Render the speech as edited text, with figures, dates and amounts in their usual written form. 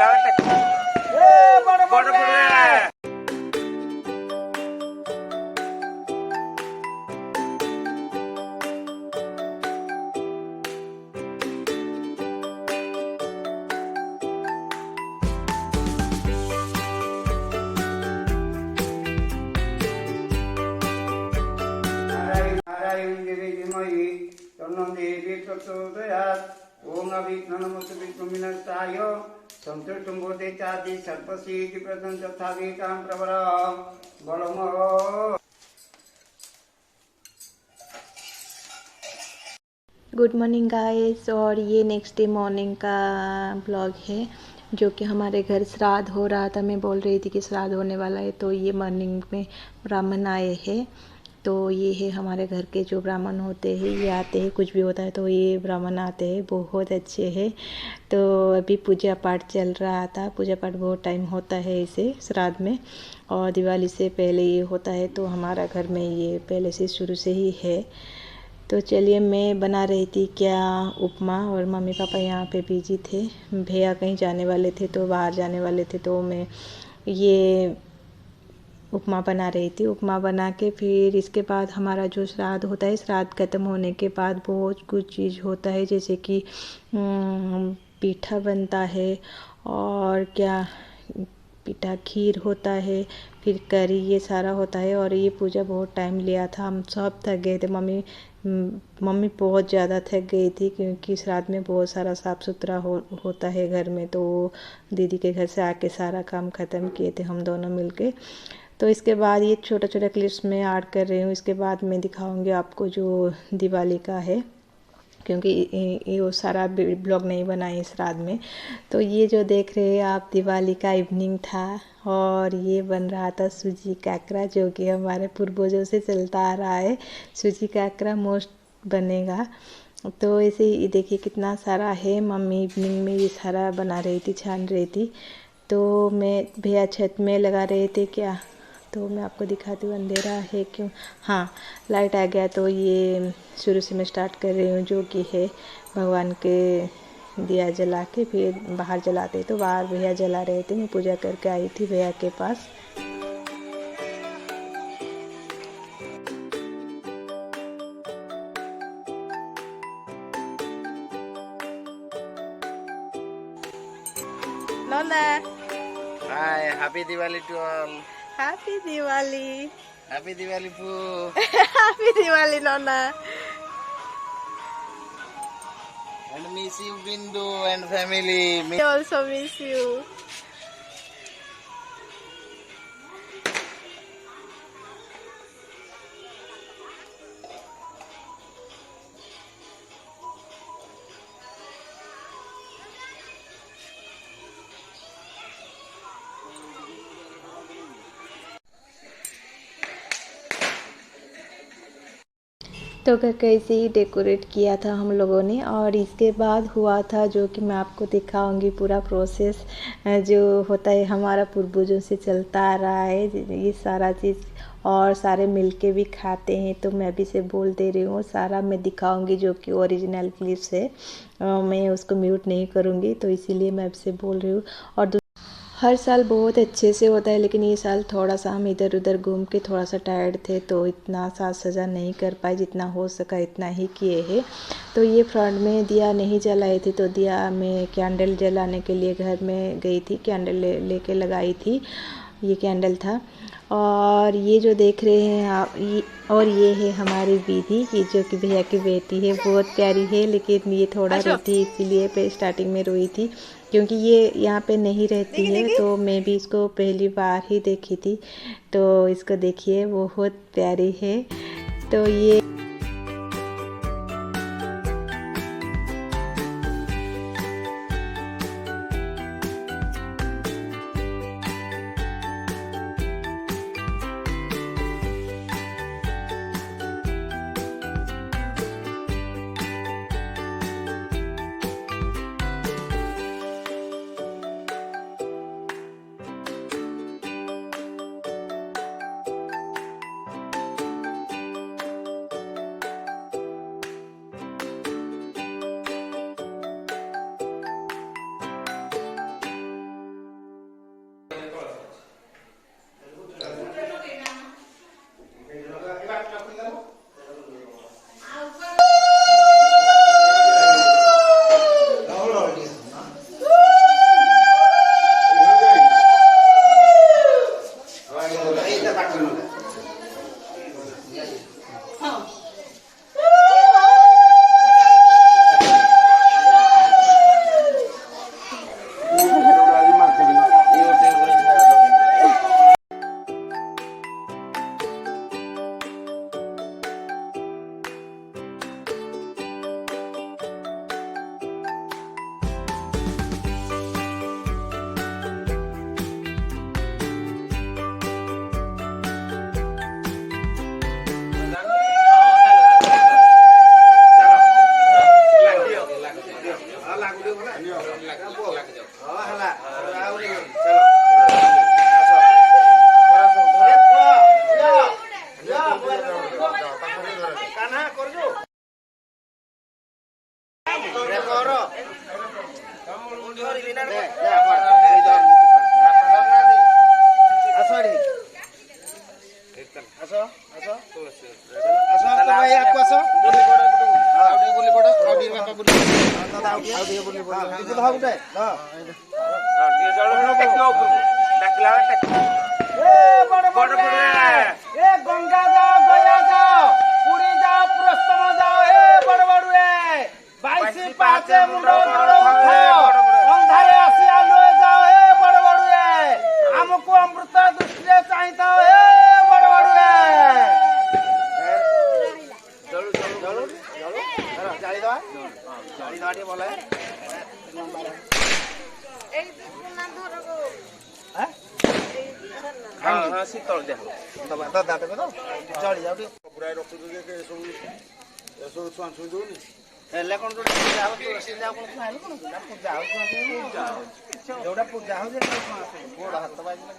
ओम अभिज्ञानमस्तु विष्णुमिनस्ताय संतुष्टुम्बोधे चादि सर्पसीति प्रदं तथाविकां प्रवरं बलमो। Good morning guys. और ये नेक्स्ट डे मॉर्निंग का ब्लॉग है जो कि हमारे घर श्राद्ध हो रहा था। मैं बोल रही थी कि श्राद्ध होने वाला है, तो ये मॉर्निंग में ब्राह्मण आए हैं। तो ये है हमारे घर के जो ब्राह्मण होते हैं, ये आते हैं, कुछ भी होता है तो ये ब्राह्मण आते हैं, बहुत अच्छे हैं। तो अभी पूजा पाठ चल रहा था। पूजा पाठ बहुत टाइम होता है इसे श्राद्ध में, और दिवाली से पहले ये होता है, तो हमारा घर में ये पहले से शुरू से ही है। तो चलिए, मैं बना रही थी क्या उपमा, और मम्मी पापा यहाँ पे बिजी थे। भैया कहीं जाने वाले थे, तो बाहर जाने वाले थे, तो मैं ये उपमा बना रही थी। उपमा बना के फिर इसके बाद हमारा जो श्राद्ध होता है, श्राद्ध खत्म होने के बाद बहुत कुछ चीज़ होता है, जैसे कि पीठा बनता है, और क्या पीठा खीर होता है, फिर करी, ये सारा होता है। और ये पूजा बहुत टाइम लिया था, हम सब थक गए थे। मम्मी बहुत ज़्यादा थक गई थी, क्योंकि श्राद्ध में बहुत सारा साफ़ सुथरा होता है घर में। तो दीदी के घर से आके सारा काम ख़त्म किए थे हम दोनों मिलके। तो इसके बाद ये छोटा छोटा क्लिप्स में ऐड कर रही हूँ। इसके बाद मैं दिखाऊंगी आपको जो दिवाली का है, क्योंकि ये वो सारा ब्लॉग नहीं बनाए श्राद्ध में। तो ये जो देख रहे हैं आप, दिवाली का इवनिंग था, और ये बन रहा था सूजी काकरा, जो कि हमारे पूर्वजों से चलता आ रहा है। सूजी काकरा मोस्ट बनेगा। तो ऐसे ही देखिए कितना सारा है। मम्मी इवनिंग में ये सारा बना रही थी, छान रही थी। तो मैं भैया छत में लगा रहे थे क्या, तो मैं आपको दिखाती हूँ। अंधेरा है क्यों, हाँ लाइट आ गया। तो ये शुरू से मैं स्टार्ट कर रही हूँ, जो कि है भगवान के दिया जला के फिर बाहर जलाते। तो बाहर भैया जला रहे थे, मैं पूजा करके आई थी भैया के पास। Nona, Hi, happy Diwali to all. happy Diwali. Happy Diwali Poo. Happy Diwali, Nona. And miss you Bindu and family. I also miss you. तो घर कैसे ही डेकोरेट किया था हम लोगों ने। और इसके बाद हुआ था, जो कि मैं आपको दिखाऊंगी पूरा प्रोसेस, जो होता है हमारा पूर्वजों से चलता आ रहा है ये सारा चीज़, और सारे मिलके भी खाते हैं। तो मैं भी से बोल दे रही हूँ, सारा मैं दिखाऊंगी, जो कि ओरिजिनल क्लिप्स है। मैं उसको म्यूट नहीं करूँगी, तो इसीलिए मैं आपसे बोल रही हूँ। और हर साल बहुत अच्छे से होता है, लेकिन ये साल थोड़ा सा हम इधर उधर घूम के थोड़ा सा टायर्ड थे, तो इतना साज सजा नहीं कर पाए। जितना हो सका इतना ही किए हैं। तो ये फ्रंट में दिया नहीं जलाई थी, तो दिया में कैंडल जलाने के लिए घर में गई थी, कैंडल लेके लगाई थी। ये कैंडल था। और ये जो देख रहे हैं आप, और ये है हमारी दीदी, ये जो कि भैया की बेटी है, बहुत प्यारी है। लेकिन ये थोड़ा रोती है, इसीलिए पे स्टार्टिंग में रोई थी, क्योंकि ये यहाँ पे नहीं रहती है। तो मैं भी इसको पहली बार ही देखी थी। तो इसको देखिए, बहुत प्यारी है। तो ये गंगा जाओ, गया जाओ, पुरी जाओ, पुरस्तम जाओ, बड़ बड़ुए 22 पाचे मुंडो गोड़ उठाओ, अंधारे आसी आलुए जाओ, बड़ बड़ुए हमको अमृत दृष्टि चाहिए, बड़ बड़ुए शीतल देख चढ़ी जाओ ହେଲେ କଣ ପୂଜା ହବ ତୁଳସୀ ଯାଉ କଣ ଖାଇଲେ କଣ ପୂଜା ହଉଛି ଯୋଉଟା ପୂଜା ହଉଛି ଗୋଡ ହାତ ବାଜିଲେ